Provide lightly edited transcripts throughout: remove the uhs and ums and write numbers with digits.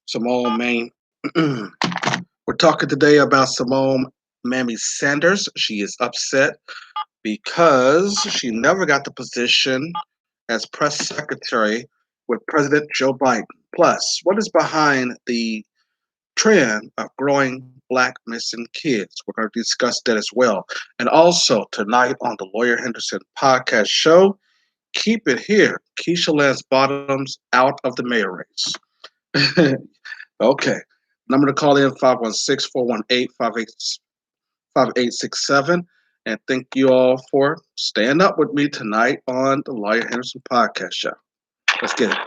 Symone, Maine. We're talking today about Symone Mammy Sanders. She is upset because she never got the position as press secretary with President Joe Biden. Plus, what is behind the trend of growing black missing kids? We're going to discuss that as well. And also tonight on the Lawyer Henderson podcast show, keep it here. Keisha Lance Bottoms out of the mayor race. Okay. Number to call in 516-418-5867. And thank you all for staying up with me tonight on the Lawyer Henderson podcast show. Let's get it.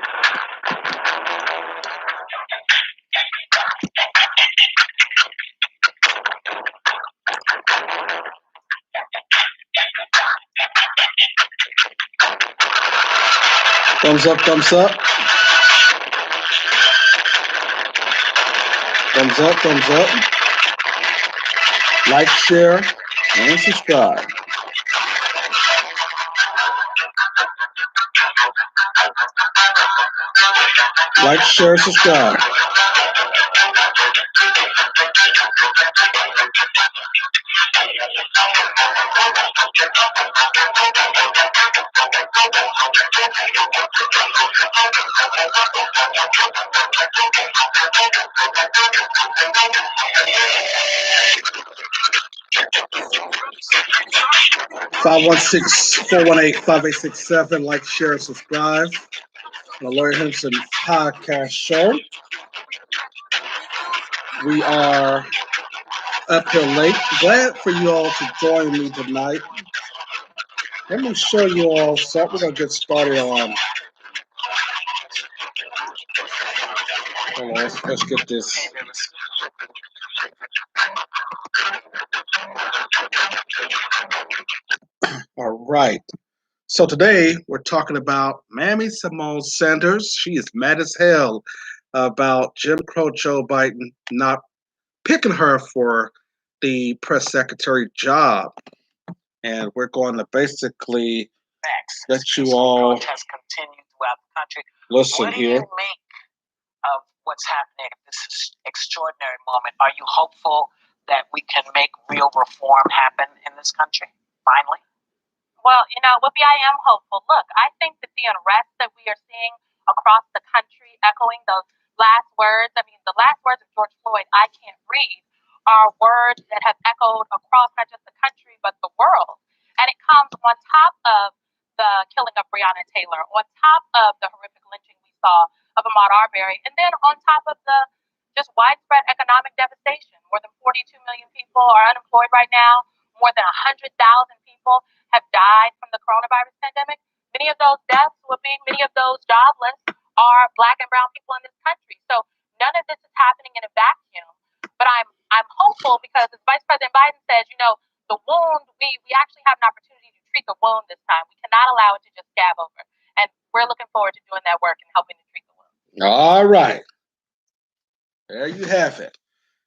Thumbs up, thumbs up. Thumbs up, thumbs up. Like, share, and subscribe. Like, share, subscribe. Five 418-5867. Like, share, subscribe. The Lawyer Henderson podcast show. We are up here late. Glad for you all to join me tonight. Let me show you all something. We're going to get started on. Hold on, let's get this. All right. So today we're talking about Mammy Symone Sanders. She is mad as hell about Jim Crow Joe Biden not picking her for the press secretary job. And we're going to basically let you all listen here. What do you make of what's happening at this extraordinary moment? Are you hopeful that we can make real reform happen in this country, finally? Well, Whoopi, I am hopeful. Look, I think that the unrest that we are seeing across the country, echoing those last words, the last words of George Floyd, I can't read, are words that have echoed across not just the country, but the world. And it comes on top of the killing of Breonna Taylor, on top of the horrific lynching we saw of Ahmaud Arbery, and then on top of the just widespread economic devastation. More than 42 million people are unemployed right now. More than 100,000 people have died from the coronavirus pandemic. Many of those deaths many of those jobless are Black and brown people in this country. So none of this is happening in a vacuum. But I'm hopeful because, as Vice President Biden says, the wound, we actually have an opportunity to treat the wound this time. We cannot allow it to just scab over. And we're looking forward to doing that work and helping to treat the wound. All right. There you have it.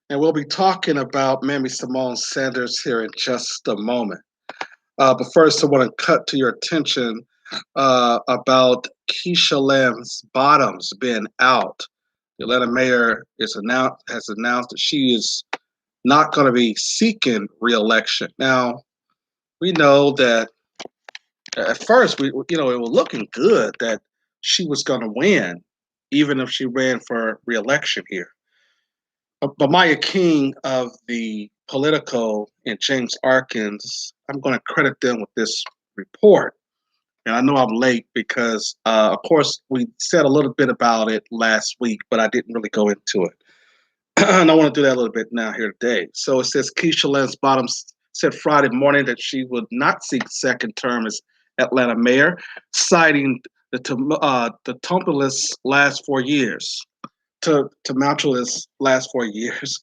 And we'll be talking about Mammy Symone Sanders here in just a moment. But first, I want to cut to your attention about Keisha Lance Bottoms being out. The Atlanta mayor has announced that she is not going to be seeking re-election. Now, we know that at first, it was looking good that she was going to win, even if she ran for re-election here. But Maya King of the Politico and James Arkins, I'm going to credit them with this report. And I know I'm late because, of course, we said a little bit about it last week, but I didn't really go into it. And I want to do that a little bit now here today. So it says Keisha Lance Bottoms said Friday morning that she would not seek second term as Atlanta mayor, citing the tumultuous last 4 years. Tumultuous last 4 years.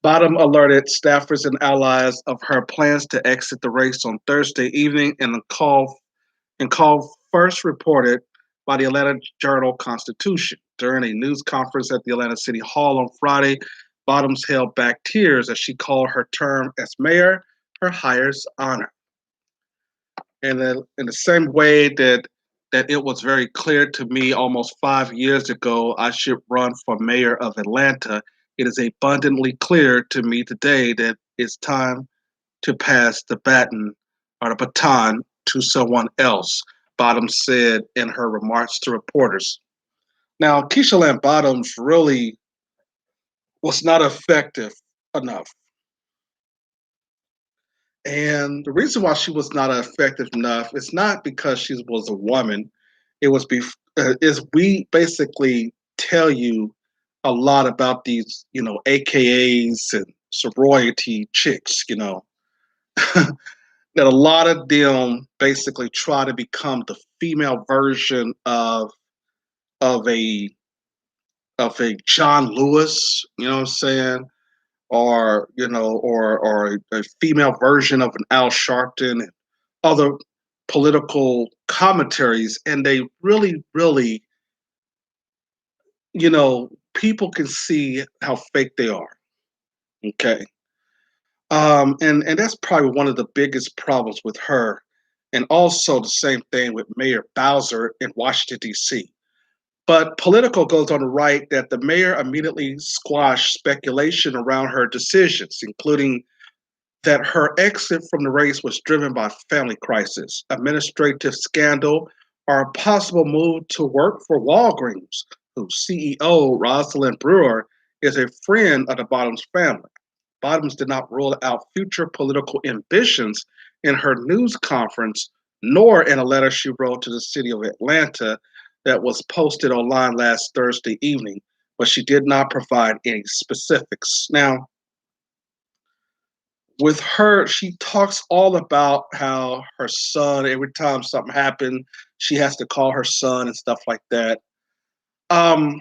Bottom alerted staffers and allies of her plans to exit the race on Thursday evening in a call first reported by the Atlanta Journal-Constitution. During a news conference at the Atlanta City Hall on Friday, Bottoms held back tears as she called her term as mayor her highest honor. And in the same way that that it was very clear to me almost 5 years ago I should run for mayor of Atlanta. It is abundantly clear to me today that it's time to pass the baton or the baton to someone else, Bottoms said in her remarks to reporters. Now, Keisha Lance Bottoms really was not effective enough. And the reason why she was not effective enough is not because she was a woman. It was is we basically tell you a lot about these, AKAs and sorority chicks, that a lot of them basically try to become the female version of a John Lewis, you know what I'm saying? Or a female version of an Al Sharpton and other political commentaries, and they really, really, people can see how fake they are. Okay, and that's probably one of the biggest problems with her, and also the same thing with Mayor Bowser in Washington D.C. But Politico goes on to write that the mayor immediately squashed speculation around her decisions, including that her exit from the race was driven by family crisis, administrative scandal, or a possible move to work for Walgreens, whose CEO, Rosalind Brewer, is a friend of the Bottoms family. Bottoms did not rule out future political ambitions in her news conference, nor in a letter she wrote to the city of Atlanta that was posted online last Thursday evening, but she did not provide any specifics. Now, with her, she talks all about how her son, every time something happened, she has to call her son and stuff like that. Um,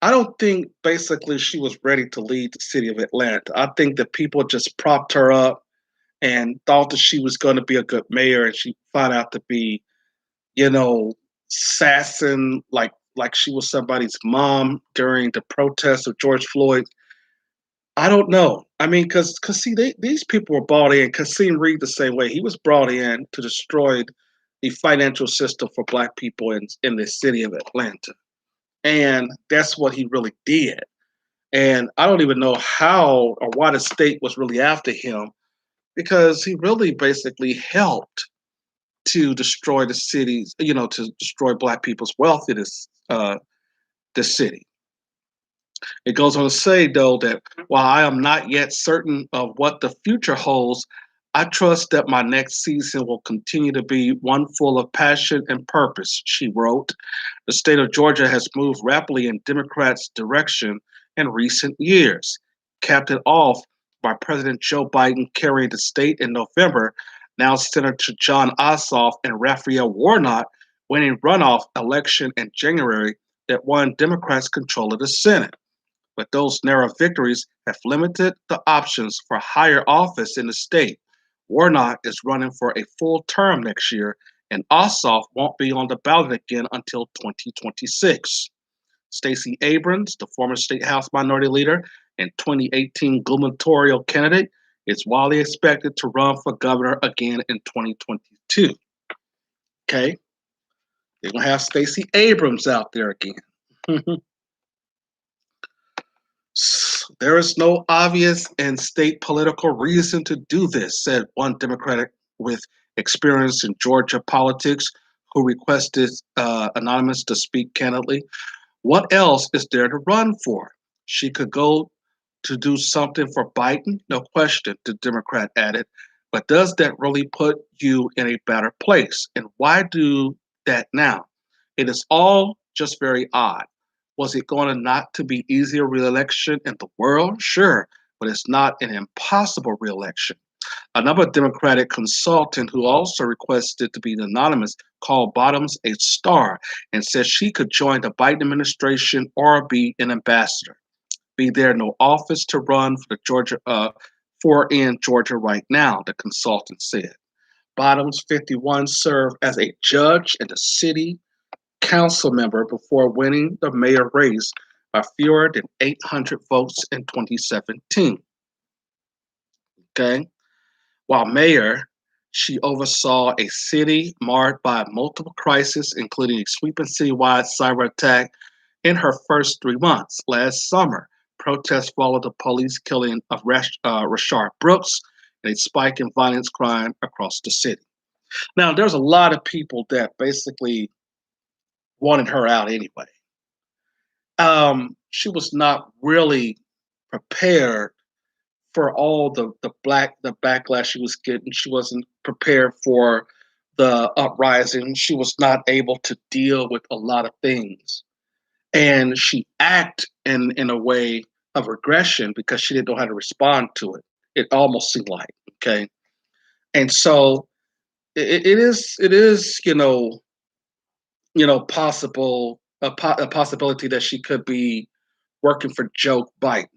I don't think basically she was ready to lead the city of Atlanta. I think that people just propped her up and thought that she was going to be a good mayor, and she found out to be, you know, sassing like she was somebody's mom during the protests of George Floyd. I don't know. I mean, because see, these people were brought in. Kasim Reed the same way. He was brought in to destroy the financial system for Black people in the city of Atlanta, and that's what he really did. And I don't even know how or why the state was really after him because he really basically helped to destroy the cities, to destroy Black people's wealth in this city. It goes on to say, though, that while I am not yet certain of what the future holds, I trust that my next season will continue to be one full of passion and purpose, she wrote. The state of Georgia has moved rapidly in Democrats' direction in recent years, capped it off by President Joe Biden carrying the state in November, now Senator John Ossoff and Raphael Warnock winning runoff election in January that won Democrats control of the Senate. But those narrow victories have limited the options for higher office in the state. Warnock is running for a full term next year, and Ossoff won't be on the ballot again until 2026. Stacey Abrams, the former State House Minority Leader and 2018 gubernatorial candidate, is widely expected to run for governor again in 2022. Okay, they're gonna have Stacey Abrams out there again. There is no obvious and state political reason to do this, said one Democrat with experience in Georgia politics who requested Anonymous to speak candidly. What else is there to run for? She could go to do something for Biden, no question, the Democrat added. But does that really put you in a better place? And why do that now? It is all just very odd. Was it going to not to be easier reelection in the world? Sure, but it's not an impossible reelection. Another Democratic consultant who also requested to be anonymous called Bottoms a star and said she could join the Biden administration or be an ambassador. Be there no office to run for the Georgia in Georgia right now, the consultant said. Bottoms 51 served as a judge and a city council member before winning the mayor race by fewer than 800 votes in 2017. Okay, while mayor, She oversaw a city marred by multiple crises, including a sweeping citywide cyber attack in her first 3 months. Last summer, protests followed the police killing of Rashard Brooks and a spike in violence crime across the city. Now, there's a lot of people that basically wanted her out anyway. She was not really prepared for all the backlash she was getting. She wasn't prepared for the uprising. She was not able to deal with a lot of things, and she acted in a way of regression because she didn't know how to respond to it. It almost seemed like, okay, and so it is possible a possibility that she could be working for Joe Biden,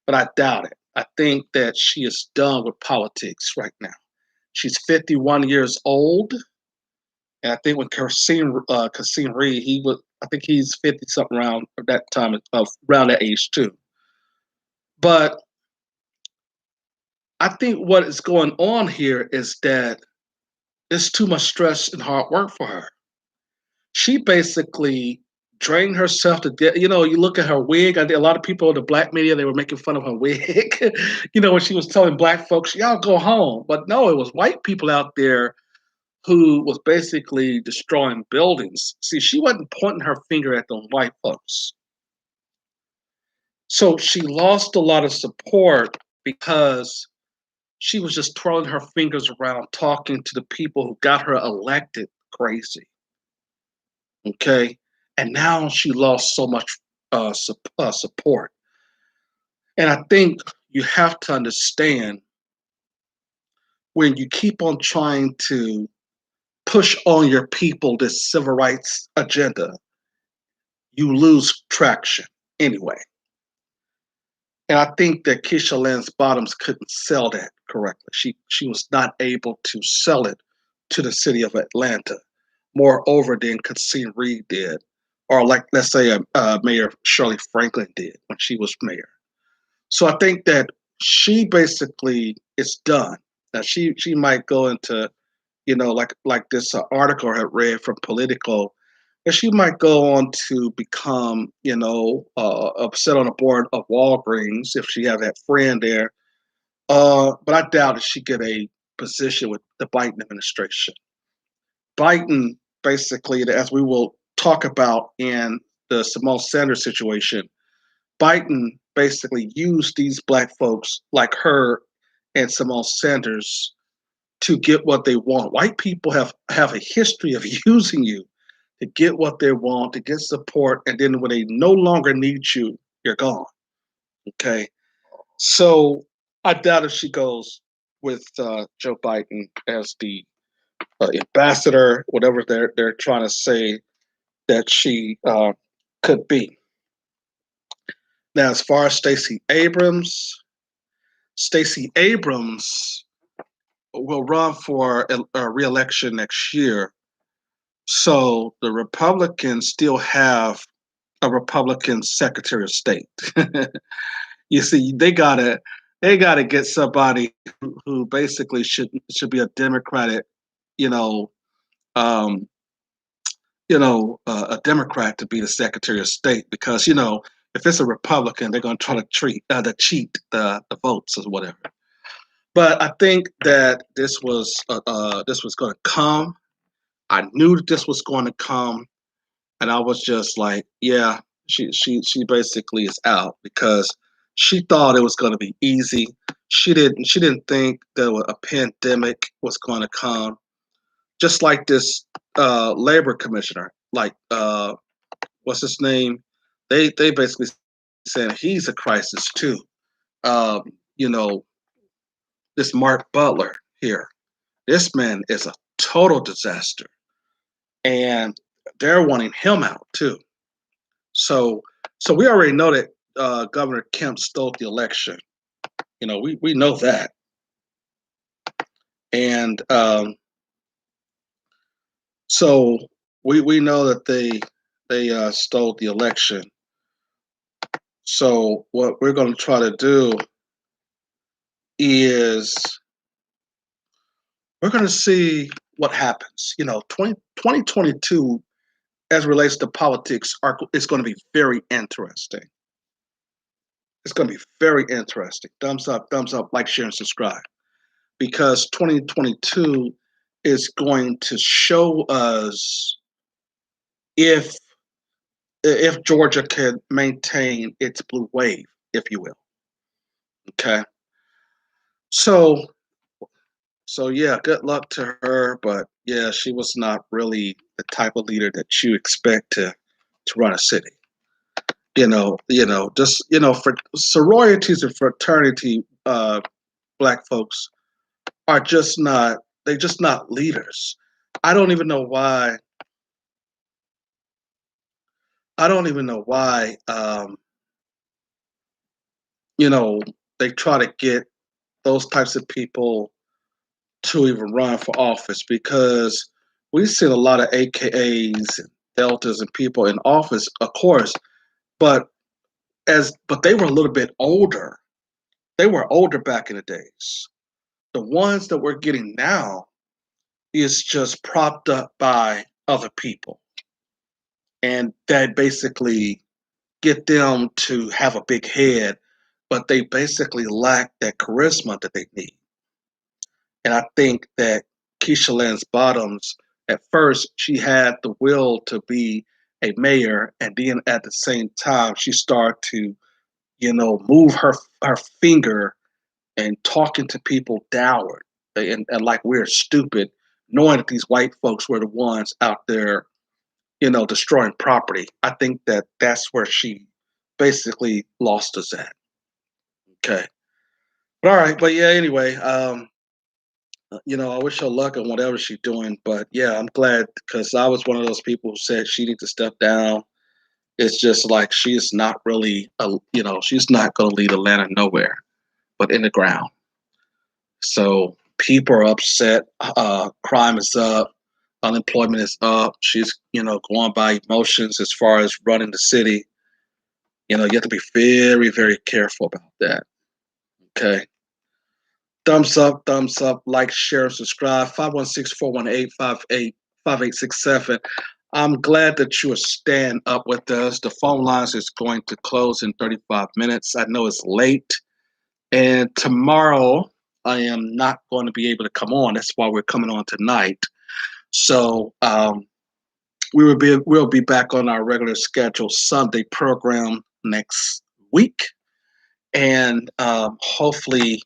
but I doubt it. I think that she is done with politics right now. She's 51 years old, and I think when Kasim Reed, he was, I think he's 50 something around that time of around that age too. But I think what is going on here is that it's too much stress and hard work for her. She basically drained herself to death. You look at her wig. A lot of people in the black media, they were making fun of her wig. When she was telling black folks, "Y'all go home," but no, it was white people out there who was basically destroying buildings. See, she wasn't pointing her finger at the white folks. So she lost a lot of support because she was just twirling her fingers around, talking to the people who got her elected crazy. Okay. And now she lost so much support. And I think you have to understand when you keep on trying to push on your people this civil rights agenda, you lose traction anyway. And I think that Keisha Lance Bottoms couldn't sell that correctly. She was not able to sell it to the city of Atlanta more over than Kasim Reed did, or like let's say Mayor Shirley Franklin did when she was mayor. So I think that she basically is done. Now she might go into like this article I had read from Politico, and she might go on to become upset on the board of Walgreens if she have that friend there. But I doubt if she get a position with the Biden administration. Biden basically, as we will talk about in the Symone SAnders situation, Biden basically used these black folks like her and Symone SAnders to get what they want. White people have a history of using you to get what they want, to get support, and then when they no longer need you, you're gone. Okay, so I doubt if she goes with Joe Biden as the ambassador, whatever they're trying to say that she could be. Now, as far as Stacey Abrams will run for a re-election next year. So the Republicans still have a Republican Secretary of State. You see, they gotta get somebody who basically should be a Democratic, you know, um, a Democrat to be the Secretary of State because if it's a Republican, they're going to try to cheat the votes or whatever. But I think that this was going to come. I knew that this was going to come, and I was just like, yeah, she basically is out because she thought it was going to be easy. She didn't think that a pandemic was going to come. Just like this labor commissioner, like what's his name? They basically said he's a crisis too. Um, you know, this Mark Butler here. This man is a total disaster, and they're wanting him out too. So, so we already know that Governor Kemp stole the election. We know that, and so we know that they stole the election. So what we're going to try to do is we're going to see what happens. 2022, as it relates to politics, is going to be very interesting. It's going to be very interesting. Thumbs up, like, share, and subscribe. Because 2022 is going to show us if Georgia can maintain its blue wave, if you will. Okay. So yeah, good luck to her, but yeah, she was not really the type of leader that you expect to run a city. Just for sororities and fraternity, black folks are just not, they're just not leaders. I don't even know why. I don't even know why. They try to get those types of people to even run for office, because we've seen a lot of AKAs and Deltas and people in office, of course, but they were a little bit older. They were older back in the days. The ones that we're getting now is just propped up by other people, and that basically get them to have a big head, but they basically lack that charisma that they need. And I think that Keisha Lance Bottoms, at first, she had the will to be a mayor, and then at the same time, she started to, move her finger and talking to people downward, and like we're stupid, knowing that these white folks were the ones out there, destroying property. I think that that's where she basically lost us at. Okay. But all right. But yeah, anyway, I wish her luck on whatever she's doing. But yeah, I'm glad, because I was one of those people who said she needs to step down. It's just like she is not really, she's not going to lead Atlanta nowhere but in the ground. So people are upset. Crime is up. Unemployment is up. She's, going by emotions as far as running the city. You have to be very, very careful about that. Okay. Thumbs up, like, share, subscribe. 516-418-5867. I'm glad that you are staying up with us. The phone lines is going to close in 35 minutes. I know it's late. And tomorrow I am not going to be able to come on. That's why we're coming on tonight. So we'll be back on our regular scheduled Sunday program next week. And hopefully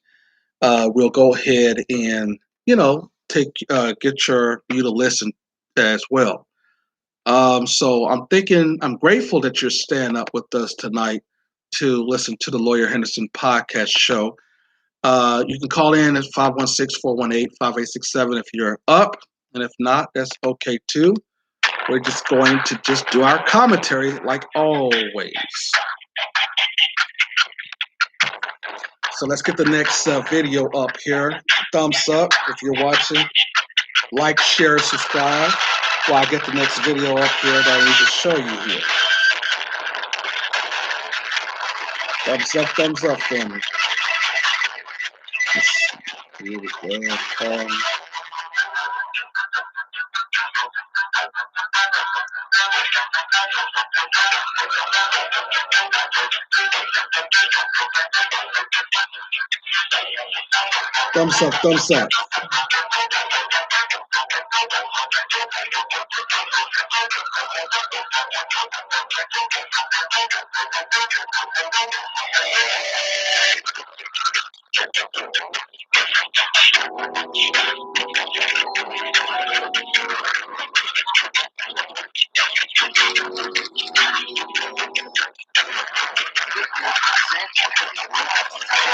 we'll go ahead and get you to listen as well. So I'm grateful that you're staying up with us tonight to listen to the Lawyer Henderson podcast show. You can call in at 516-418-5867 if you're up, and if not, that's okay too. We're just going to just do our commentary like always. So let's get the next video up here. Thumbs up if you're watching. Like, share, subscribe. While I get the next video up here that I need to show you here. Thumbs up, family. Here we go. Thumbs up.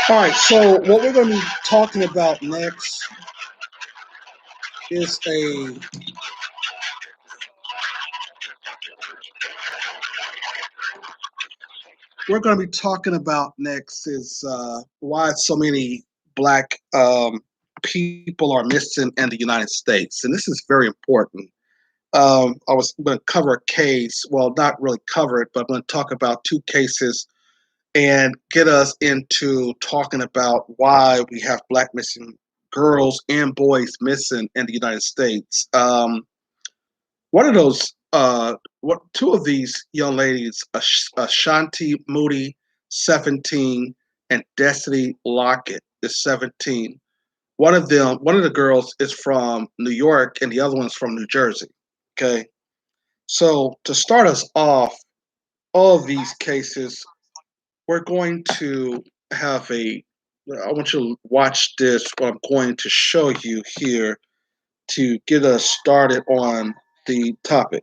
All right, so what we're going to be talking about next is why so many black people are missing in the United States, and this is very important. I was going to cover a case, well, not really cover it, but I'm going to talk about two cases and get us into talking about why we have black missing girls and boys missing in the United States. One of those, what two of these young ladies, Ashanti Moody, 17, and Destiny Lockett is 17. One of the girls is from New York, and the other one's from New Jersey. Okay, so to start us off, all of these cases, we're going to have a. I want you to watch this. What I'm going to show you here to get us started on the topic.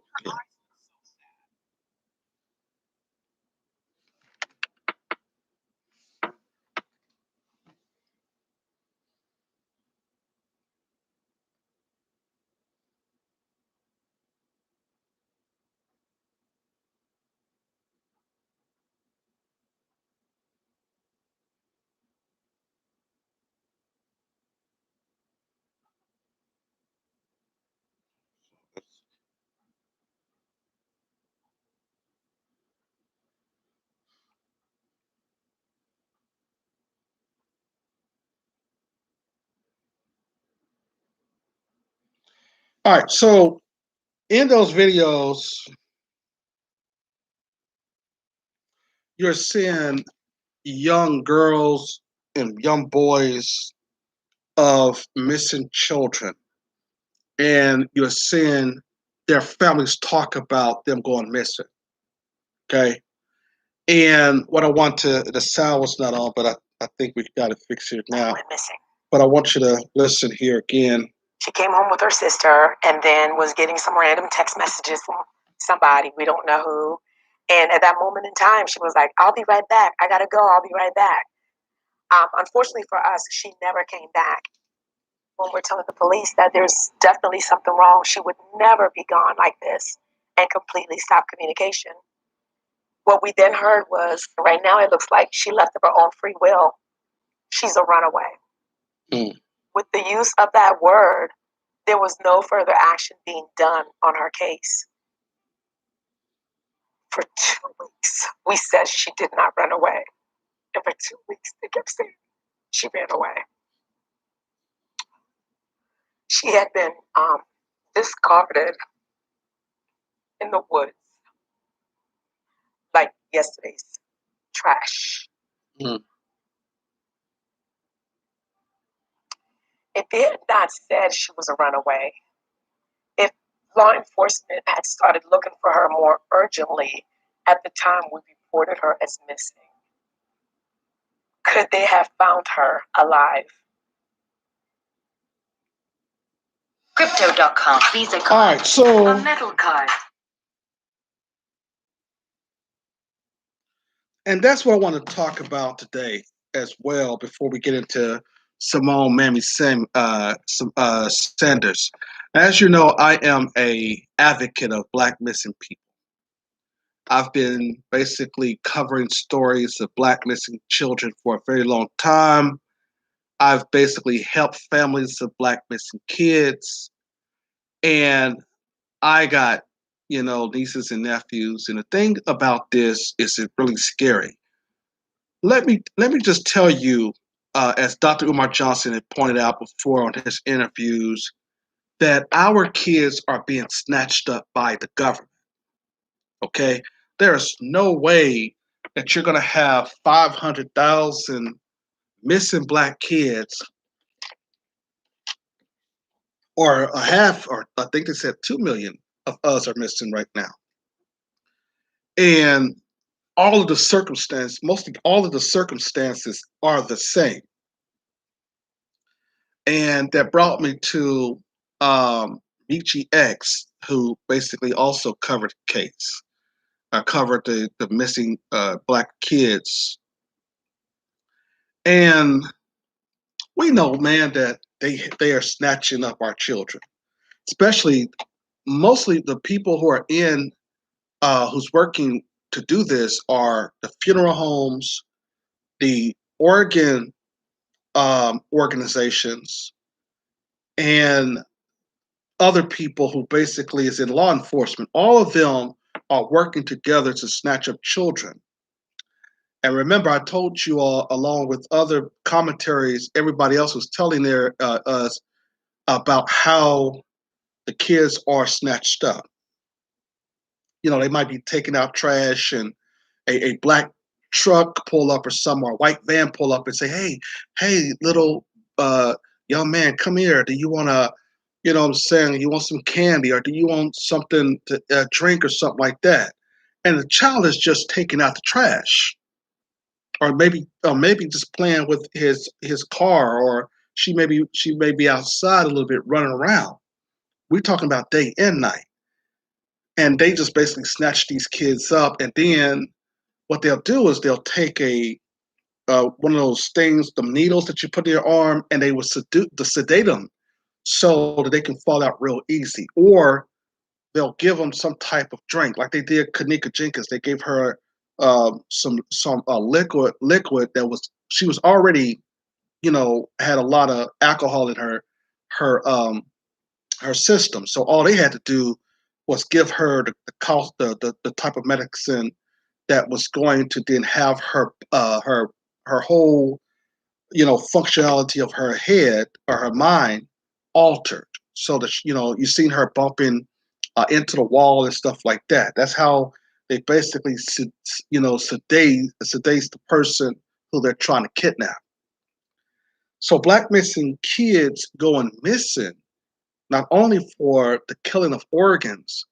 All right, so in those videos, you're seeing young girls and young boys of missing children, and you're seeing their families talk about them going missing. Okay, and what I want to, the sound was not on, but I think we got to fix it now. Went missing. But I want you to listen here again. She came home with her sister and then was getting some random text messages from somebody, we don't know who. And at that moment in time, she was like, I'll be right back. I got to go. I'll be right back. Unfortunately for us, she never came back. When we're telling the police that there's definitely something wrong, she would never be gone like this and completely stop communication. What we then heard was, right now it looks like she left of her own free will. She's a runaway. Mm. With the use of that word, there was no further action being done on her case. For 2 weeks, we said she did not run away. And for 2 weeks, they kept saying she ran away. She had been discarded in the woods like yesterday's trash. Mm. If they had not said she was a runaway, if law enforcement had started looking for her more urgently at the time we reported her as missing, could they have found her alive? Crypto.com, Visa card, All right, so a metal card. and that's what I want to talk about today as well. Before we get into Symone Sanders, as you know, I am a advocate of Black missing people. I've been basically covering stories of Black missing children for a very long time. I've basically helped families of Black missing kids, and I got, nieces and nephews. And the thing about this is it's really scary. Let me just tell you, as Dr. Umar Johnson had pointed out before on his interviews, that our kids are being snatched up by the government. Okay, there's no way that you're going to have 500,000 missing Black kids, or a half, or I think they said 2 million of us are missing right now, and all of the circumstances, mostly all of the circumstances are the same. And that brought me to Michi X, who basically also covered the case. I covered the missing Black kids. And we know, man, that they are snatching up our children, especially mostly the people who are who's working to do this are the funeral homes, the organ organizations, and other people who basically is in law enforcement. All of them are working together to snatch up children. And remember, I told you all, along with other commentaries, everybody else was telling us about how the kids are snatched up. They might be taking out trash, and a black truck pull up or some, or a white van pull up and say, hey, little uh, young man, come here. Do you want to, what I'm saying, you want some candy, or do you want something to drink or something like that? And the child is just taking out the trash, or maybe just playing with his car, or she may be outside a little bit running around. We're talking about day and night. And they just basically snatch these kids up, and then what they'll do is they'll take a one of those things, the needles that you put in your arm, and they will sedate them so that they can fall out real easy. Or they'll give them some type of drink, like they did Kanika Jenkins. They gave her some liquid that was, she was already, had a lot of alcohol in her her system. So all they had to do was give her the type of medicine that was going to then have her whole, functionality of her head or her mind altered, so that you've seen her bumping into the wall and stuff like that. That's how they basically sedates the person who they're trying to kidnap. So black missing kids going missing, not only for the killing of organs,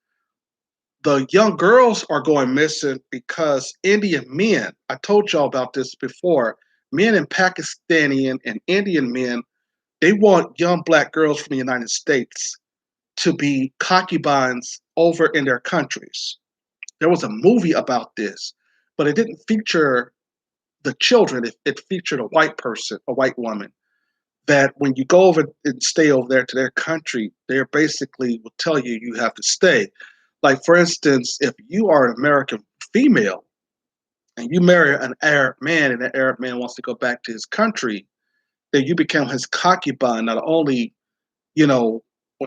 the young girls are going missing because Indian men, I told y'all about this before, men in Pakistani and Indian men, they want young black girls from the United States to be concubines over in their countries. There was a movie about this, but it didn't feature the children. It featured a white person, a white woman, that when you go over and stay over there to their country, they basically will tell you you have to stay. Like, for instance, if you are an American female and you marry an Arab man, and that Arab man wants to go back to his country, then you become his concubine. Not only, you know,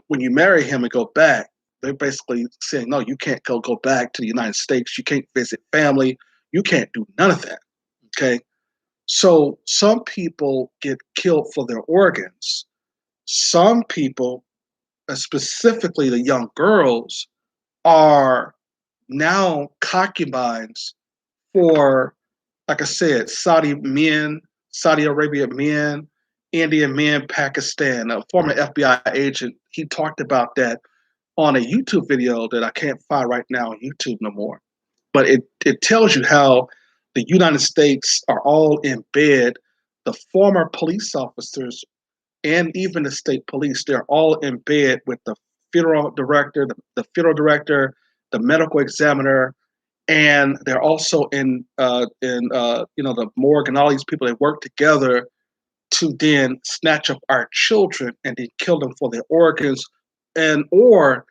when you marry him and go back, they're basically saying, no, you can't go back to the United States. You can't visit family. You can't do none of that. Okay. So some people get killed for their organs. Some people, specifically the young girls, are now concubines for, like I said, Saudi men, Saudi Arabia men, Indian men, Pakistan. A former FBI agent, he talked about that on a YouTube video that I can't find right now on YouTube no more. But it tells you how the United States are all in bed. The former police officers and even the state police, they're all in bed with the funeral director, the funeral director, the medical examiner, and they're also in the morgue, and all these people, they work together to then snatch up our children and then kill them for their organs, and or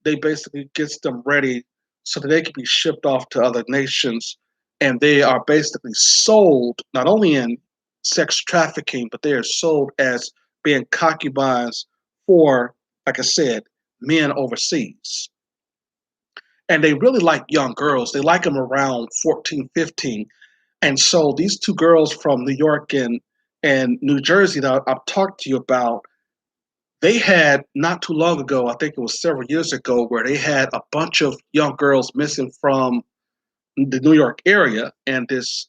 they basically gets them ready so that they can be shipped off to other nations, and they are basically sold not only in sex trafficking, but they are sold as being concubines for, like I said, men overseas. And they really like young girls. They like them around 14, 15. And so these two girls from New York and New Jersey that I've talked to you about, they had not too long ago, I think it was several years ago, where they had a bunch of young girls missing from the New York area, and this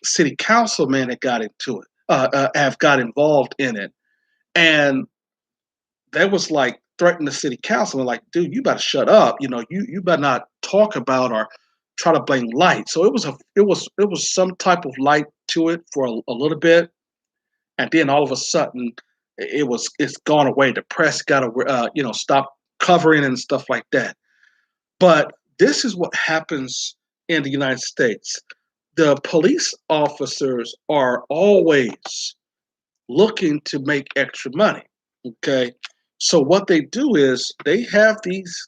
city councilman that got into it, have got involved in it, and they was like threatening the city councilman, like, dude, you better shut up, you better not talk about or try to blame light. So it was some type of light to it for a little bit, and then all of a sudden it's gone away. The press got to stop covering and stuff like that. But this is what happens in the United States. The police officers are always looking to make extra money. Okay, so what they do is they have these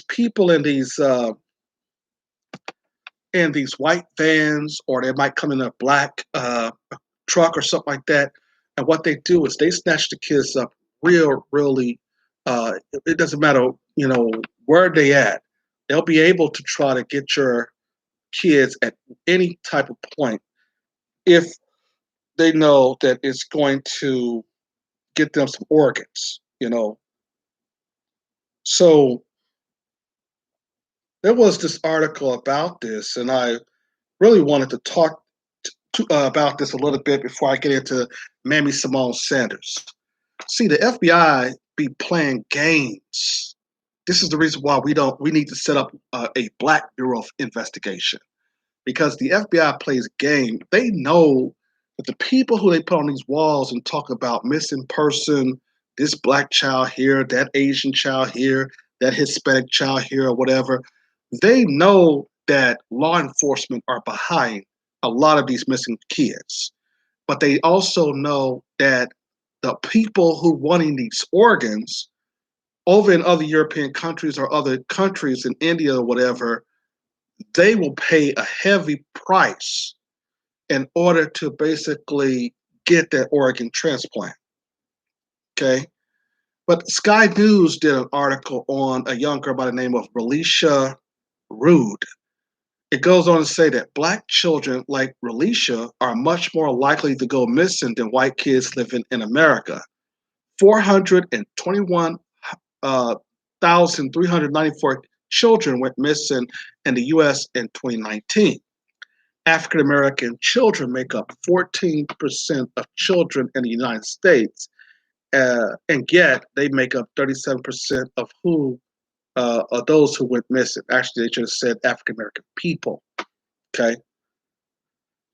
people in these white vans, or they might come in a black truck or something like that. And what they do is they snatch the kids up really. It doesn't matter, where they at. They'll be able to try to get your kids at any type of point if they know that it's going to get them some organs. So there was this article about this, and I really wanted to talk about this a little bit before I get into Mammy Symone SAnders. See, the FBI be playing games. This is the reason why we need to set up a Black Bureau of Investigation, because the FBI plays a game. They know that the people who they put on these walls and talk about missing person, this black child here, that Asian child here, that Hispanic child here, or whatever, they know that law enforcement are behind a lot of these missing kids. But they also know that the people who wanting these organs over in other European countries or other countries in India or whatever, they will pay a heavy price in order to basically get that organ transplant. Okay. But Sky News did an article on a young girl by the name of Relisha Rude. It goes on to say that black children like Relisha are much more likely to go missing than white kids living in America. 421,394 children went missing in the U.S. in 2019. African American children make up 14% of children in the United States, and yet they make up 37% of those who went missing. Actually, they should have said African American people. Okay,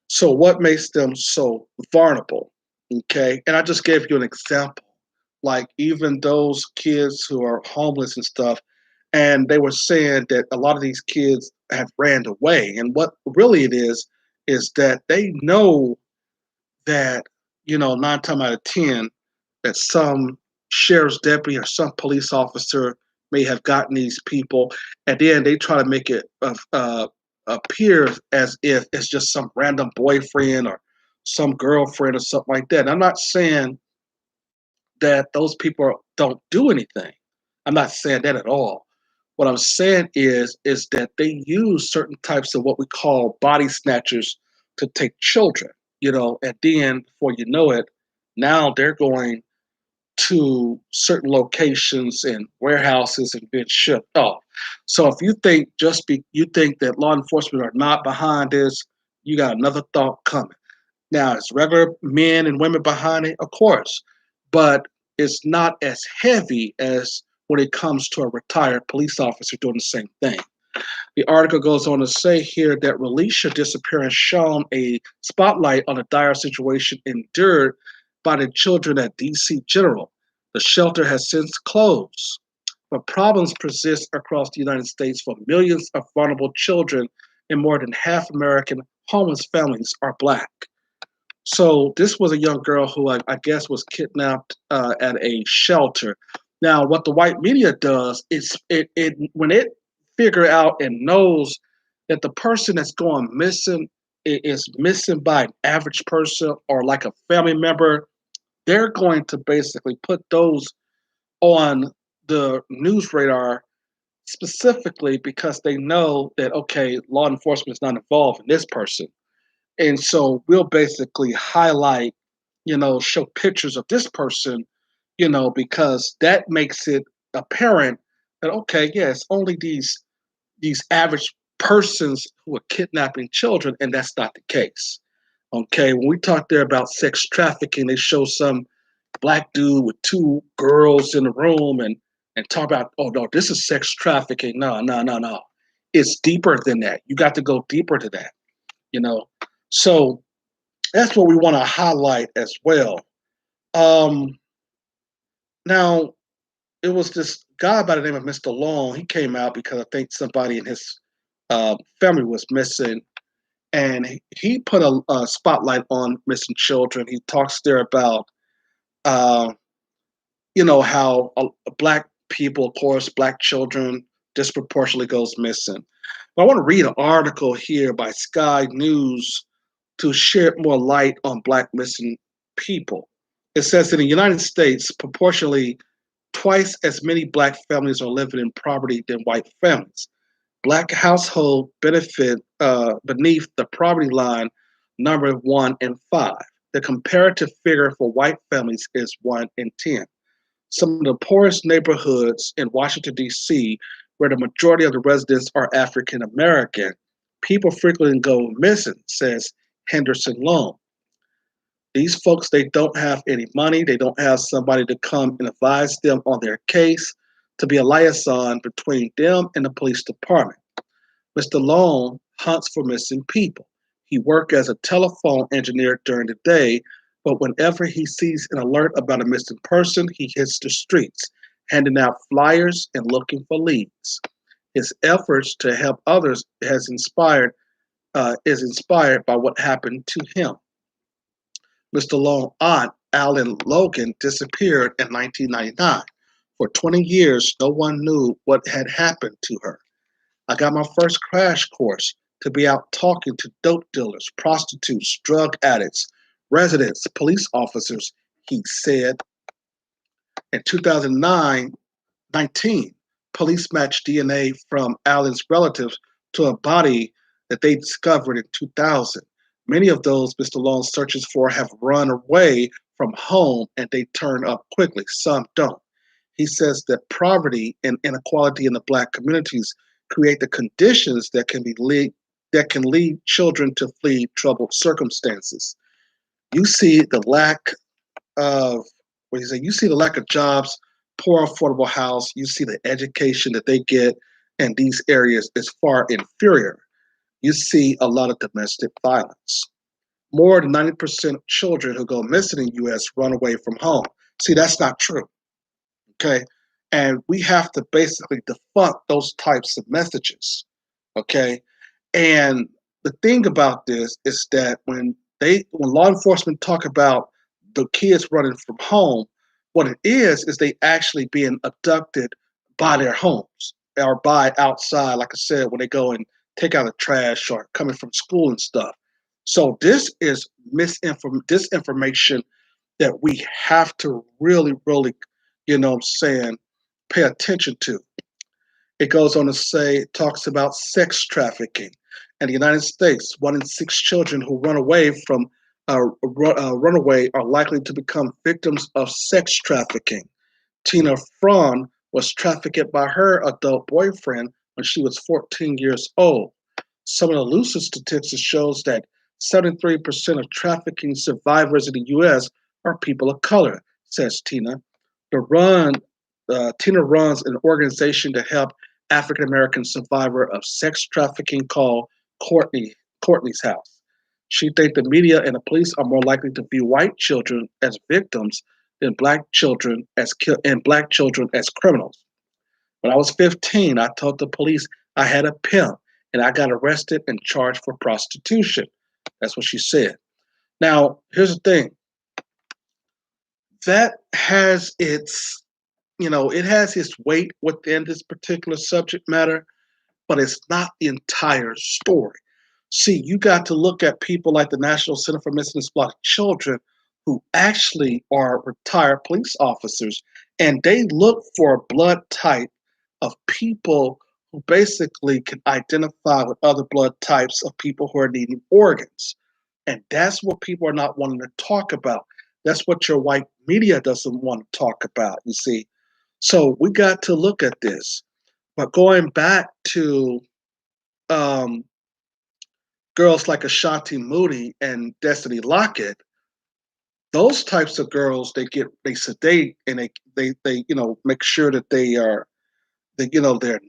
so what makes them so vulnerable? Okay, and I just gave you an example. Like even those kids who are homeless and stuff, and they were saying that a lot of these kids have ran away. And what really it is that they know that, 9 times out of 10, that some sheriff's deputy or some police officer may have gotten these people, and then they try to make it appear as if it's just some random boyfriend or some girlfriend or something like that. And I'm not saying that those people don't do anything. I'm not saying that at all. What I'm saying is that they use certain types of what we call body snatchers to take children, and then before you know it, now they're going to certain locations and warehouses and being shipped off. So if you think that law enforcement are not behind this, you got another thought coming. Now, is regular men and women behind it? Of course, but it's not as heavy as when it comes to a retired police officer doing the same thing. The article goes on to say here that Relisha disappearance shone a spotlight on a dire situation endured by the children at DC General. The shelter has since closed, but problems persist across the United States for millions of vulnerable children, and more than half American homeless families are Black. So this was a young girl who I guess was kidnapped at a shelter. Now, what the white media does is it when it figure out and knows that the person that's going missing is missing by an average person or like a family member, they're going to basically put those on the news radar specifically because they know that okay, law enforcement is not involved in this person. And so we'll basically highlight, show pictures of this person, because that makes it apparent that okay, yes, only these average persons who are kidnapping children, and that's not the case. Okay, when we talk there about sex trafficking, they show some black dude with two girls in the room and talk about, oh no, this is sex trafficking. No, no, no, no. It's deeper than that. You got to go deeper to that, you know. So that's what we want to highlight as well. Um, Now, it was this guy by the name of Mr. Long. He came out because I think somebody in his family was missing, and he put a spotlight on missing children. He talks there about, uh, how black people, of course, black children disproportionately goes missing. But I want to read an article here by Sky News to shed more light on black missing people. It says in the United States, proportionally twice as many black families are living in poverty than white families. Black household benefit beneath the poverty line, number 1 in 5. The comparative figure for white families is 1 in 10. Some of the poorest neighborhoods in Washington, D.C., where the majority of the residents are African American, people frequently go missing, says Henderson Long. These folks, they don't have any money. They don't have somebody to come and advise them on their case, to be a liaison between them and the police department. Mr. Long hunts for missing people. He works as a telephone engineer during the day, but whenever he sees an alert about a missing person, he hits the streets, handing out flyers and looking for leads. His efforts to help others is inspired by what happened to him. Mr. Long's aunt, Allen Logan, disappeared in 1999. For 20 years, no one knew what had happened to her. I got my first crash course to be out talking to dope dealers, prostitutes, drug addicts, residents, police officers, he said. In 2019, police matched DNA from Allen's relatives to a body that they discovered in 2000. Many of those Mr. Long searches for have run away from home and they turn up quickly. Some don't. He says that poverty and inequality in the black communities create the conditions that can lead children to flee troubled circumstances. You see the lack of what do you say? You see the lack of jobs, poor affordable house. You see the education that they get in these areas is far inferior. You see a lot of domestic violence. More than 90% of children who go missing in the U.S. run away from home. See, that's not true. Okay, and we have to basically defunct those types of messages. Okay, and the thing about this is that when law enforcement talk about the kids running from home, what it is they actually being abducted by their homes or by outside, like I said, when they go and take out the trash or coming from school and stuff. So this is disinformation that we have to really, really, pay attention to. It goes on to say, it talks about sex trafficking. In the United States, 1 in 6 children who run away are likely to become victims of sex trafficking. Tina Fraun was trafficked by her adult boyfriend when she was 14 years old. Some of the loosest statistics shows that 73% of trafficking survivors in the U.S. are people of color, says Tina. The run Tina runs an organization to help African American survivor of sex trafficking called Courtney's House. She thinks the media and the police are more likely to view white children as victims than black children as criminals. When I was 15, I told the police I had a pimp and I got arrested and charged for prostitution. That's what she said. Now, here's the thing. That has it has its weight within this particular subject matter, but it's not the entire story. See, you got to look at people like the National Center for Missing and Exploited Children who actually are retired police officers, and they look for a blood type of people who basically can identify with other blood types of people who are needing organs. And that's what people are not wanting to talk about. That's what your white media doesn't want to talk about, you see. So we got to look at this. But going back to um, girls like Ashanti Moody and Destiny Lockett, those types of girls, they sedate and they make sure that they're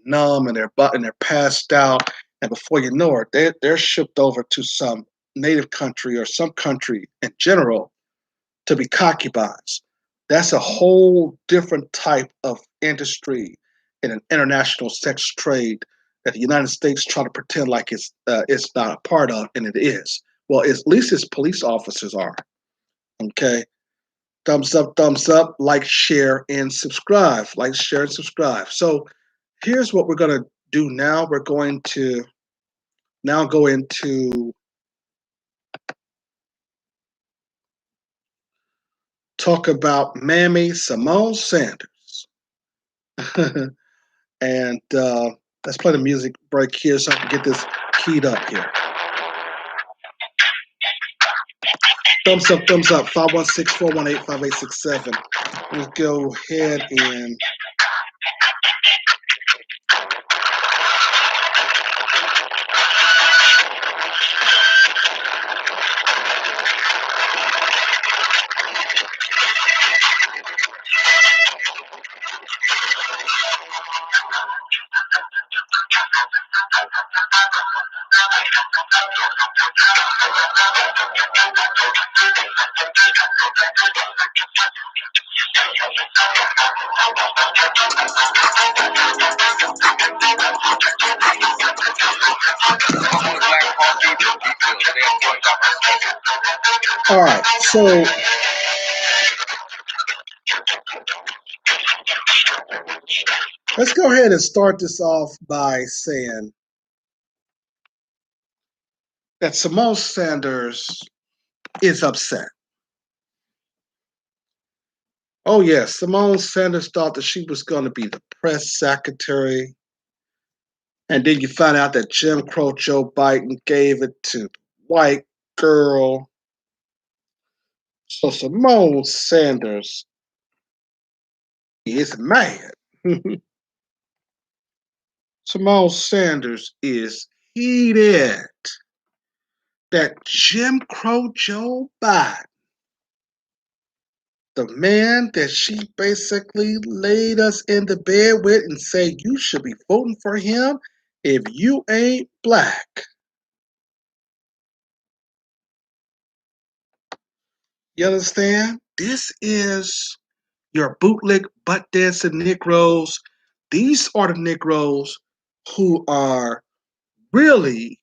numb and they're passed out, and before you know it, they're shipped over to some native country or some country in general to be concubines. That's a whole different type of industry in an international sex trade that the United States try to pretend like it's not a part of, and it is. Well, at least its police officers are. Okay. Thumbs up, like, share, and subscribe. Like, share, and subscribe. So here's what we're gonna do now. We're going to now go into talk about Mammy Symone SAnders. and Let's play the music break here so I can get this keyed up here. Thumbs up, 516-418-5867. Let's go ahead and all right, so let's go ahead and start this off by saying that Symone SAnders is upset. Oh yes, Symone SAnders thought that she was going to be the press secretary, and then you find out that Jim Crow Joe Biden gave it to the white girl. So Symone SAnders is mad. Symone SAnders is heated that Jim Crow Joe Biden, the man that she basically laid us in the bed with and said you should be voting for him if you ain't black. You understand? This is your bootleg butt dancing Negroes. These are the Negroes who are really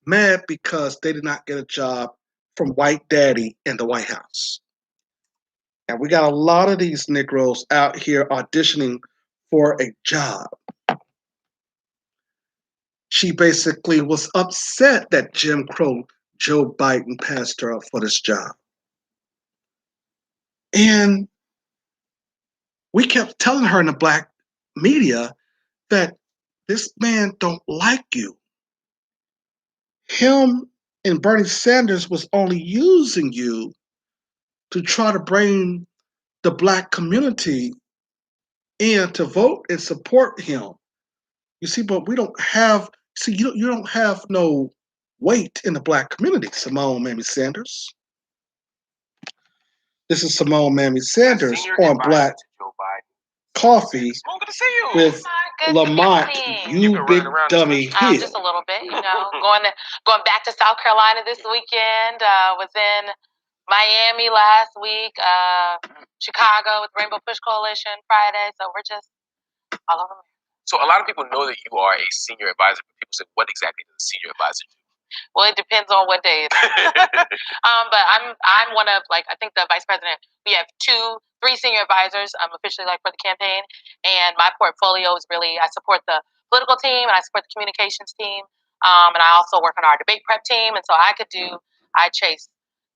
mad because they did not get a job from White Daddy in the White House. And we got a lot of these Negroes out here auditioning for a job. She basically was upset that Jim Crow Joe Biden passed her up for this job. And we kept telling her in the black media that this man don't like you. Him and Bernie Sanders was only using you to try to bring the black community in to vote and support him. You see, but we don't have, see, you don't have no weight in the black community, Symone SAnders. This is Symone SAnders on Black Coffee with Lamont, you big dummy Hill. Just a little bit, going back to South Carolina this weekend. Was in Miami last week. Chicago with Rainbow Push Coalition Friday. So we're just all over. So a lot of people know that you are a senior advisor, but people say, what exactly does a senior advisor do? Well, it depends on what day it is. But I'm one of, I think the vice president, we have 3 senior advisors. I'm officially for the campaign. And my portfolio is really, I support the political team and I support the communications team. And I also work on our debate prep team. And so I chase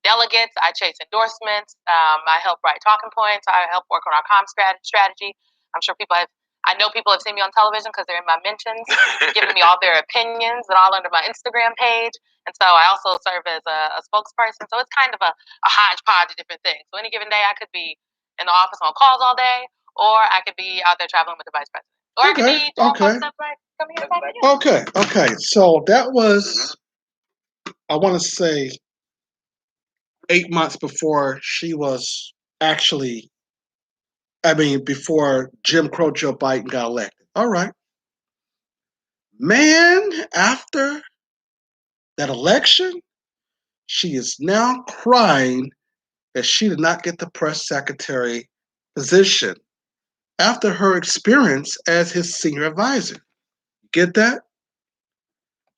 delegates, I chase endorsements. I help write talking points. I help work on our comm strategy. I'm sure I know people have seen me on television because they're in my mentions, giving me all their opinions and all under my Instagram page. And so I also serve as a spokesperson. So it's kind of a hodgepodge of different things. So any given day, I could be in the office on calls all day, or I could be out there traveling with the vice president. Or I could be doing stuff like coming here talking to you. Okay. So that was, I want to say, 8 months before she was actually, before Jim Crow Joe Biden got elected. All right. Man, after that election, she is now crying that she did not get the press secretary position after her experience as his senior advisor. Get that?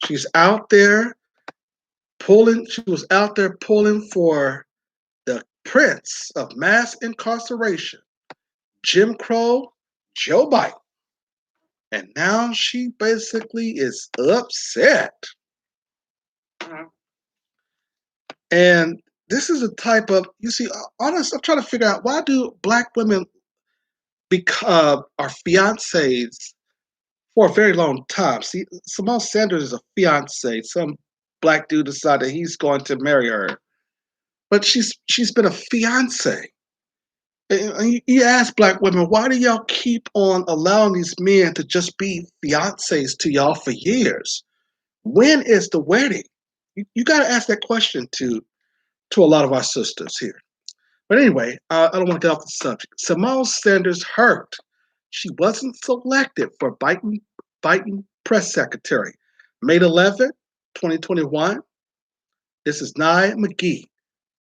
She was out there pulling for the prince of mass incarceration, Jim Crow Joe Biden. And now she basically is upset. And this is a type of, honestly, I'm trying to figure out, why do black women are fiancés for a very long time. See, Symone Sanders is a fiance. Some black dude decided he's going to marry her, but she's been a fiance. And you ask black women, why do y'all keep on allowing these men to just be fiancés to y'all for years? When is the wedding? You got to ask that question to a lot of our sisters here. But anyway, I don't want to get off the subject. Symone Sanders hurt. She wasn't selected for Biden press secretary. May 11th, 2021. This is Nye McGee.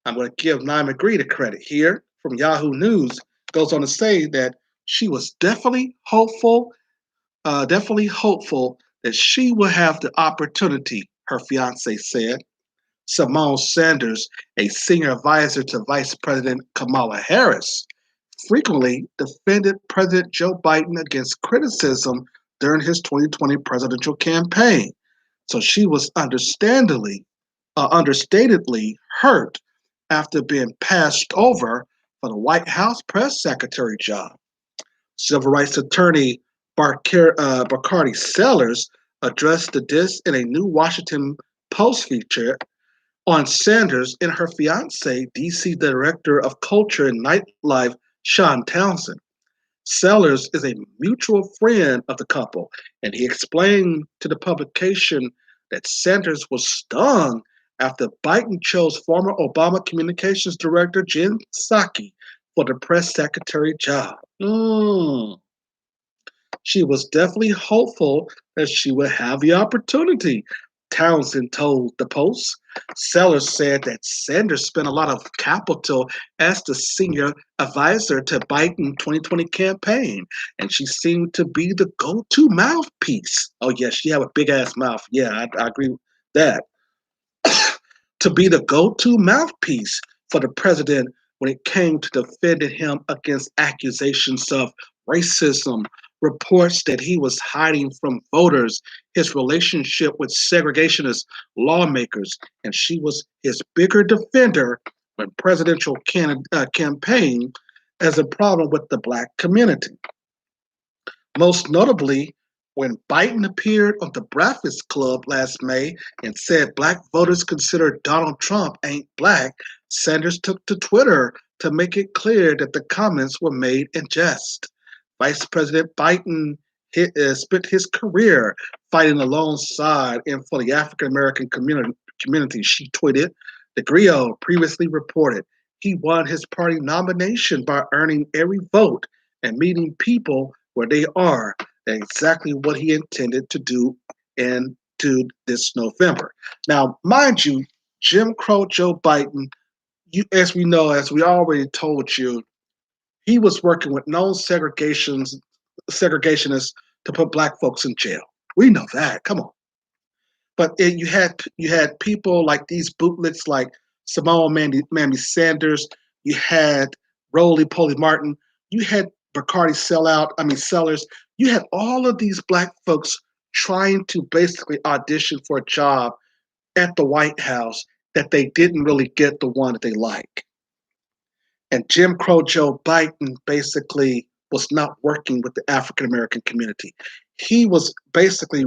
I'm going to give Nye McGee the credit here from Yahoo News. Goes on to say that she was definitely hopeful that she will have the opportunity, her fiance said. Symone Sanders, a senior advisor to Vice President Kamala Harris, frequently defended President Joe Biden against criticism during his 2020 presidential campaign. So she was understatedly hurt after being passed over for the White House press secretary job. Civil rights attorney Bacardi Sellers addressed the diss in a new Washington Post feature on Sanders and her fiance, DC Director of Culture and Nightlife, Sean Townsend. Sellers is a mutual friend of the couple, and he explained to the publication that Sanders was stung after Biden chose former Obama Communications Director Jen Psaki for the press secretary job. She was definitely hopeful that she would have the opportunity, Townsend told the Post. Sellers said that Sanders spent a lot of capital as the senior advisor to Biden 2020 campaign, and she seemed to be the go-to mouthpiece. Oh, yeah, she had a big-ass mouth. Yeah, I agree with that. To be the go-to mouthpiece for the president when it came to defending him against accusations of racism, reports that he was hiding from voters, his relationship with segregationist lawmakers, and she was his bigger defender when presidential campaign as a problem with the black community. Most notably, when Biden appeared on the Breakfast Club last May and said black voters consider Donald Trump ain't black, Sanders took to Twitter to make it clear that the comments were made in jest. Vice President Biden spent his career fighting alongside and for the African American community, she tweeted. The Griot previously reported he won his party nomination by earning every vote and meeting people where they are, exactly what he intended to do and do this November. Now, mind you, Jim Crow Joe Biden, as we know, as we already told you, he was working with known segregationists to put black folks in jail. We know that. Come on. But you had people like these bootlegs like Mammy Sanders. You had Roly Poly Martin. You had Bacardi Sellers. You had all of these black folks trying to basically audition for a job at the White House that they didn't really get the one that they like. And Jim Crow Joe Biden basically was not working with the African American community. He was basically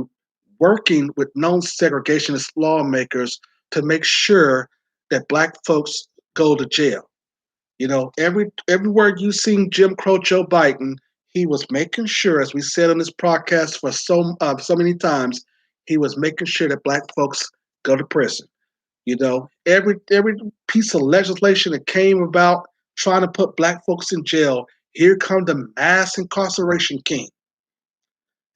working with known segregationist lawmakers to make sure that black folks go to jail. You know, everywhere you seen Jim Crow Joe Biden, he was making sure, as we said on this podcast for so many times, he was making sure that black folks go to prison. You know, every piece of legislation that came about trying to put black folks in jail, here come the mass incarceration king.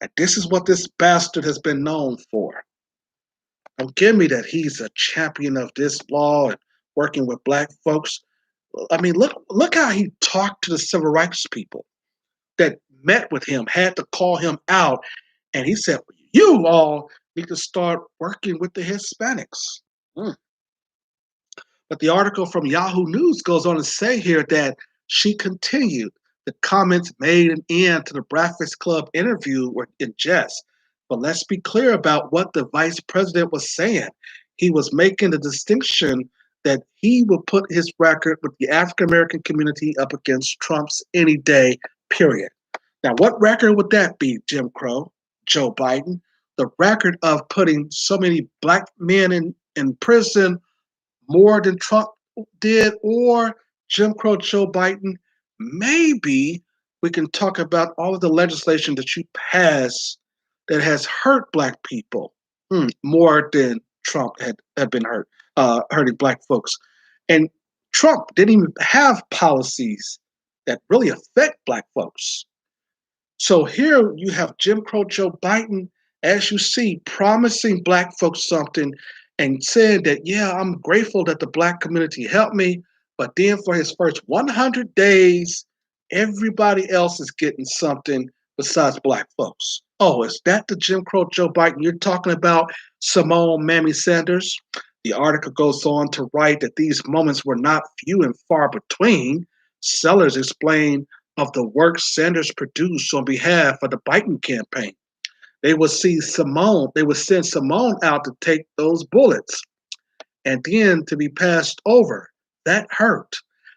And this is what this bastard has been known for. Don't give me that he's a champion of this law and working with black folks. I mean, look how he talked to the civil rights people that met with him, had to call him out, and he said, "You all need to start working with the Hispanics." But the article from Yahoo News goes on to say here that she continued. The comments made an end to the Breakfast Club interview were in jest. But let's be clear about what the vice president was saying. He was making the distinction that he would put his record with the African American community up against Trump's any day, period. Now, what record would that be, Jim Crow? Joe Biden, the record of putting so many black men in prison more than Trump did, or Jim Crow Joe Biden, maybe we can talk about all of the legislation that you passed that has hurt black people more than Trump had been hurting black folks. And Trump didn't even have policies that really affect black folks. So here you have Jim Crow Joe Biden, as you see, promising black folks something and saying that, yeah, I'm grateful that the black community helped me. But then for his first 100 days, everybody else is getting something besides black folks. Oh, is that the Jim Crow Joe Biden you're talking about, Symone Mammy Sanders? The article goes on to write that these moments were not few and far between. Sellers explain of the work Sanders produced on behalf of the Biden campaign. They would send Symone out to take those bullets and then to be passed over. That hurt.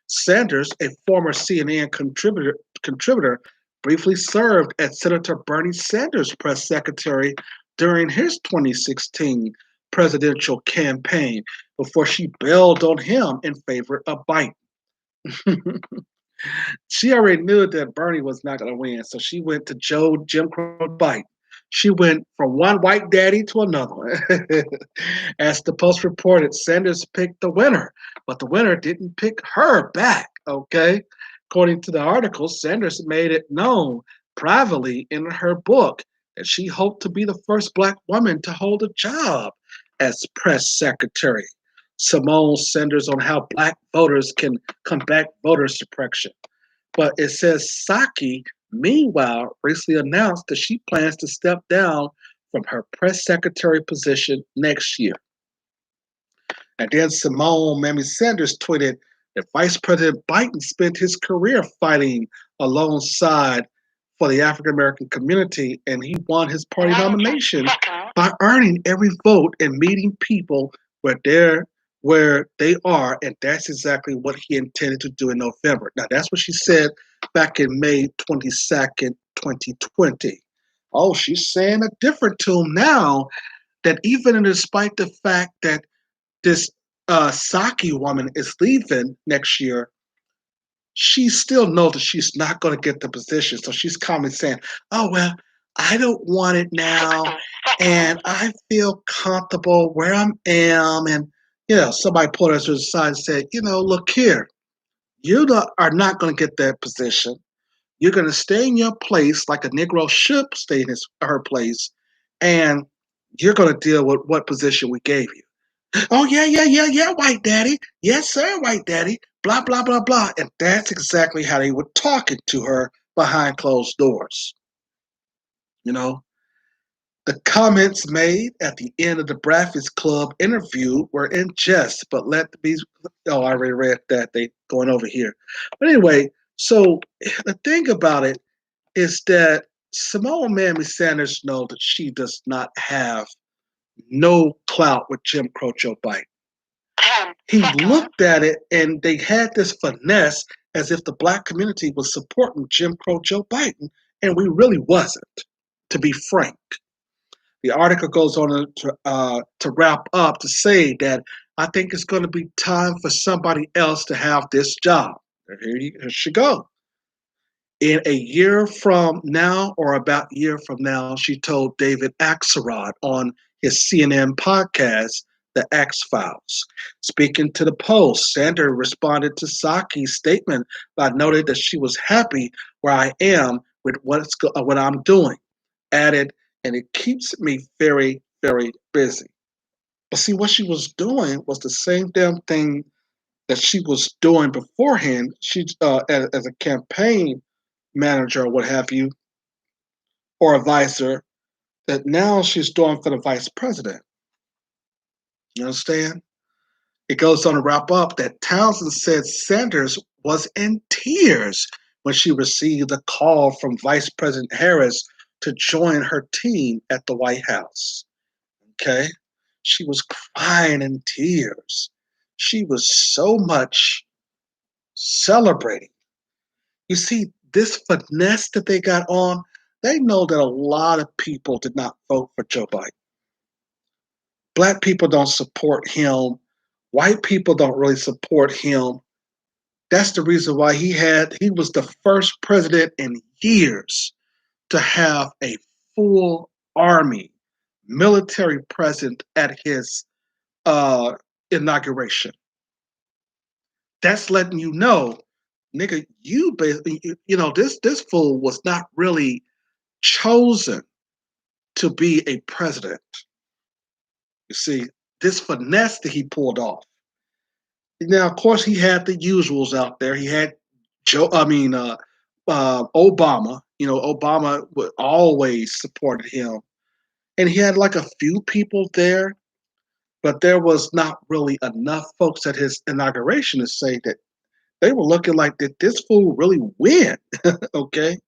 Sanders, a former CNN contributor, briefly served as Senator Bernie Sanders' press secretary during his 2016 presidential campaign before she bailed on him in favor of Biden. She already knew that Bernie was not going to win, so she went to Jim Crow Biden. She went from one white daddy to another one. As the Post reported, Sanders picked the winner, but the winner didn't pick her back, okay? According to the article, Sanders made it known privately in her book that she hoped to be the first black woman to hold a job as press secretary. Symone Sanders on how black voters can combat voter suppression. But it says Psaki, meanwhile, recently announced that she plans to step down from her press secretary position next year. And then Symone Mammy Sanders tweeted that Vice President Biden spent his career fighting alongside for the African American community, and he won his party nomination by earning every vote and meeting people where they are, and that's exactly what he intended to do in November. Now, that's what she said back in May 22nd, 2020. Oh, she's saying a different tune now, that even despite the fact that this Psaki woman is leaving next year, she still knows that she's not going to get the position. So she's calmly saying, oh, well, I don't want it now, and I feel comfortable where I am. And, somebody pulled her to the side and said, look here, you are not going to get that position. You're going to stay in your place like a Negro should stay in her place, and you're going to deal with what position we gave you. Oh, yeah, white daddy. Yes, sir, white daddy. Blah, blah, blah, blah. And that's exactly how they were talking to her behind closed doors. The comments made at the end of the Breakfast Club interview were in jest, but I already read that. They going over here. But anyway, so the thing about it is that Symone Mammy Sanders knows that she does not have no clout with Jim Crow Joe Biden. He looked at it and they had this finesse as if the black community was supporting Jim Crow Joe Biden, and we really wasn't, to be frank. The article goes on to wrap up to say that I think it's going to be time for somebody else to have this job. Here she go. In a year from now, or about a year from now, she told David Axelrod on his CNN podcast, The X Files. Speaking to the Post, Sanders responded to Psaki's statement by noting that she was happy where I am with what I'm doing. Added, and it keeps me very, very busy. But see, what she was doing was the same damn thing that she was doing beforehand. She, as a campaign manager or what have you, or advisor, that now she's doing for the vice president. You understand? It goes on to wrap up that Townsend said Sanders was in tears when she received a call from Vice President Harris to join her team at the White House. Okay? She was crying in tears. She was so much celebrating. You see, this finesse that they got on, they know that a lot of people did not vote for Joe Biden. Black people don't support him. White people don't really support him. That's the reason why he was the first president in years to have a full army, military present at his uh, inauguration. That's letting you know, nigga, you basically, this fool was not really chosen to be a president. You see, this finesse that he pulled off. Now, of course, he had the usuals out there. He had Obama. Obama would always supported him, and he had like a few people there, but there was not really enough folks at his inauguration to say that they were looking like did this fool really win? Okay,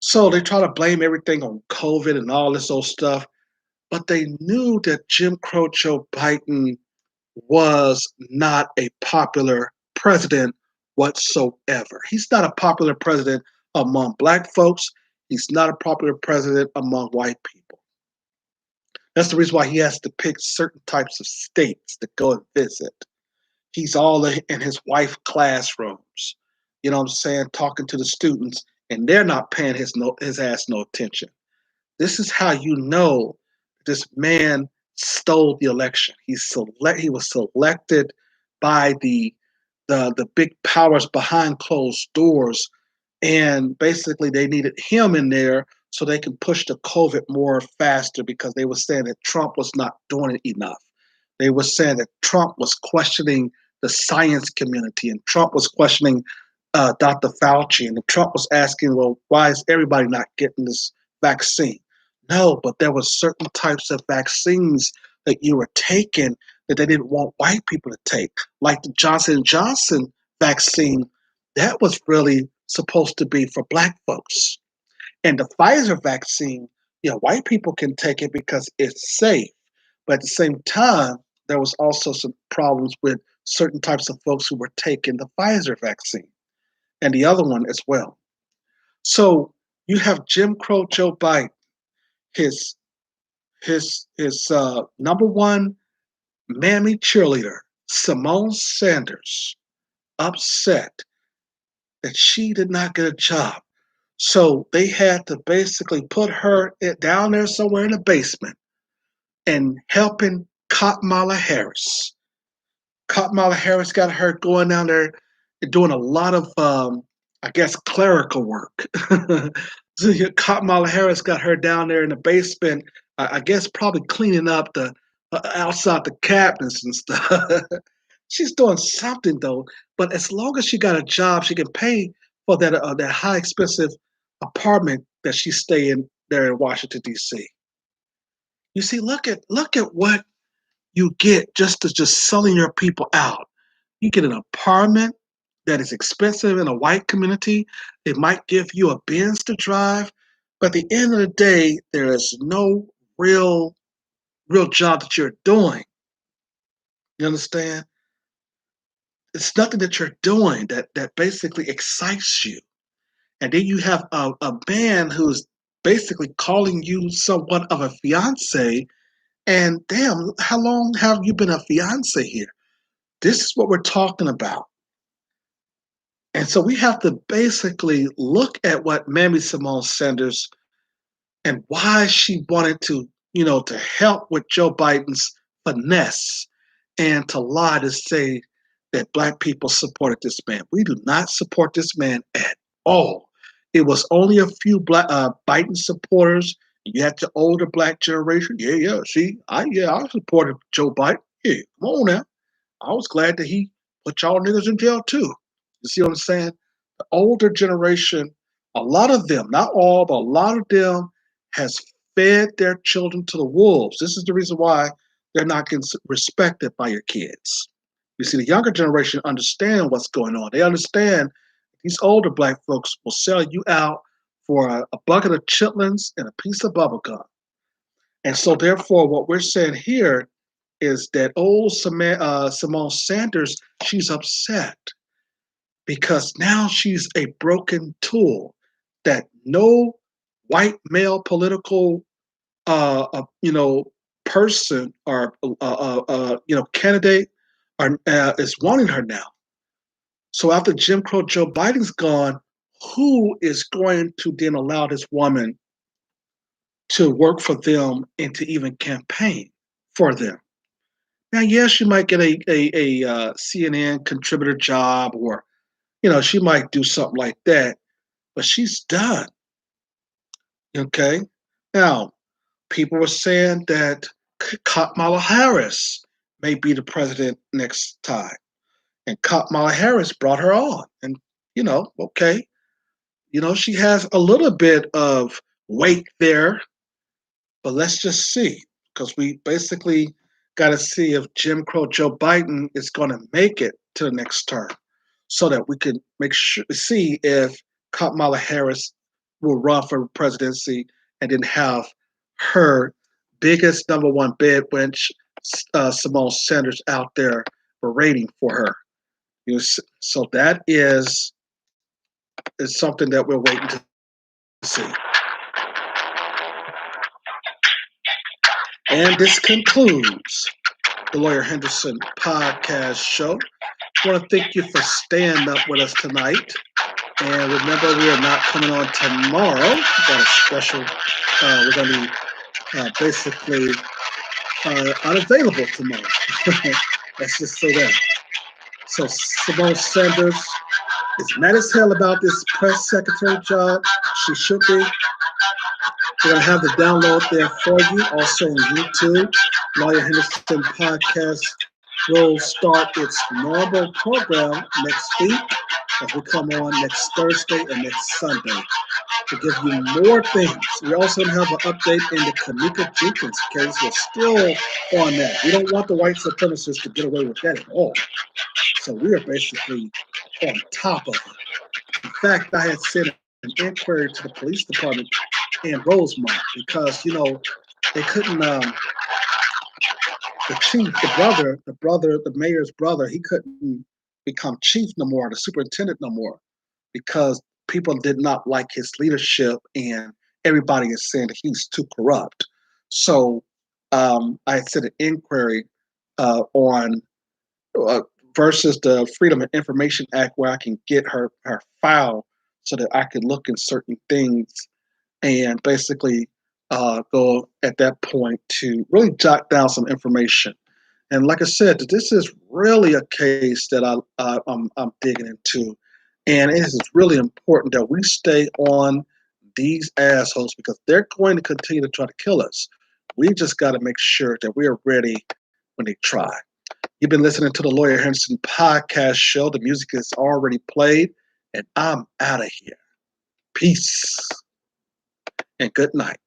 so they try to blame everything on COVID and all this old stuff, but they knew that Jim Crow Joe Biden was not a popular president whatsoever. He's not a popular president among black folks. He's not a popular president among white people. That's the reason why he has to pick certain types of states to go and visit. He's all in his wife's classrooms, you know what I'm saying, talking to the students, and they're not paying his ass no attention. This is how you know this man stole the election. He was selected by the big powers behind closed doors, and basically they needed him in there so they can push the COVID more faster because they were saying that Trump was not doing it enough. They were saying that Trump was questioning the science community, and Trump was questioning Dr. Fauci, and Trump was asking, well, why is everybody not getting this vaccine? No, but there were certain types of vaccines that you were taking that they didn't want white people to take, like the Johnson & Johnson vaccine. That was really supposed to be for black folks. And the Pfizer vaccine, white people can take it because it's safe. But at the same time, there was also some problems with certain types of folks who were taking the Pfizer vaccine and the other one as well. So you have Jim Crow Joe Biden, his number one mammy cheerleader, Symone SAnders, upset that she did not get a job. So they had to basically put her down there somewhere in the basement and helping Kamala Harris. Kamala Harris got her going down there and doing a lot of, I guess, clerical work. So Kamala Harris got her down there in the basement, I guess probably cleaning up the outside the cabinets and stuff. She's doing something though, but as long as she got a job, she can pay for that high expensive apartment that she's staying there in Washington D.C. You see, look at what you get just selling your people out. You get an apartment that is expensive in a white community. It might give you a Benz to drive, but at the end of the day, there is no real job that you're doing. You understand? It's nothing that you're doing that basically excites you. And then you have a man who's basically calling you somewhat of a fiance. And damn, how long have you been a fiance here? This is what we're talking about. And so we have to basically look at what Mammy Symone SAnders and why she wanted to help with Joe Biden's finesse and to lie to say that black people supported this man. We do not support this man at all. It was only a few Biden supporters. You had the older black generation. Yeah. See, I supported Joe Biden. Yeah, come on now. I was glad that he put y'all niggas in jail too. You see what I'm saying? The older generation, a lot of them, not all, but a lot of them has fed their children to the wolves. This is the reason why they're not getting respected by your kids. You see, the younger generation understand what's going on. They understand these older black folks will sell you out for a bucket of chitlins and a piece of bubble gum. And so therefore, what we're saying here is that old Symone SAnders, she's upset because now she's a broken tool that no white male political person or candidate is wanting her now. So after Jim Crow Joe Biden's gone, who is going to then allow this woman to work for them and to even campaign for them? Now, yes, she might get a CNN contributor job, or she might do something like that, but she's done. Okay. Now, people were saying that Kamala Harris may be the president next time, and Kamala Harris brought her on, and okay, she has a little bit of weight there, but let's just see, because we basically got to see if Jim Crow Joe Biden is going to make it to the next term, so that we can see if Kamala Harris will run for presidency and then have her biggest number one bid, which Symone SAnders out there berating for her. So that is something that we're waiting to see. And this concludes the Lawyer Henderson podcast show. I want to thank you for staying up with us tonight. And remember, we are not coming on tomorrow. We've got a special, we're going to be basically unavailable tomorrow. Let's just say that. So Symone SAnders is mad as hell about this press secretary job. She should be. We're going to have the download there for you, also on YouTube. Lawyer Henderson podcast will start its normal program next week, as we come on next Thursday and next Sunday to give you more things. We also have an update in the Kamika Jenkins case. We're still on that. We don't want the white supremacists to get away with that at all. So we are basically on top of it. In fact, I had sent an inquiry to the police department in Rosemont because, they couldn't, the chief, the mayor's brother, he couldn't become chief no more, the superintendent no more, because people did not like his leadership and everybody is saying that he's too corrupt. So I had sent an inquiry on versus the Freedom of Information Act, where I can get her file so that I can look in certain things and basically go at that point to really jot down some information. And like I said, this is really a case that I'm digging into, and it is really important that we stay on these assholes because they're going to continue to try to kill us. We just got to make sure that we are ready when they try. You've been listening to the Lawyer Henderson podcast show. The music is already played, and I'm out of here. Peace and good night.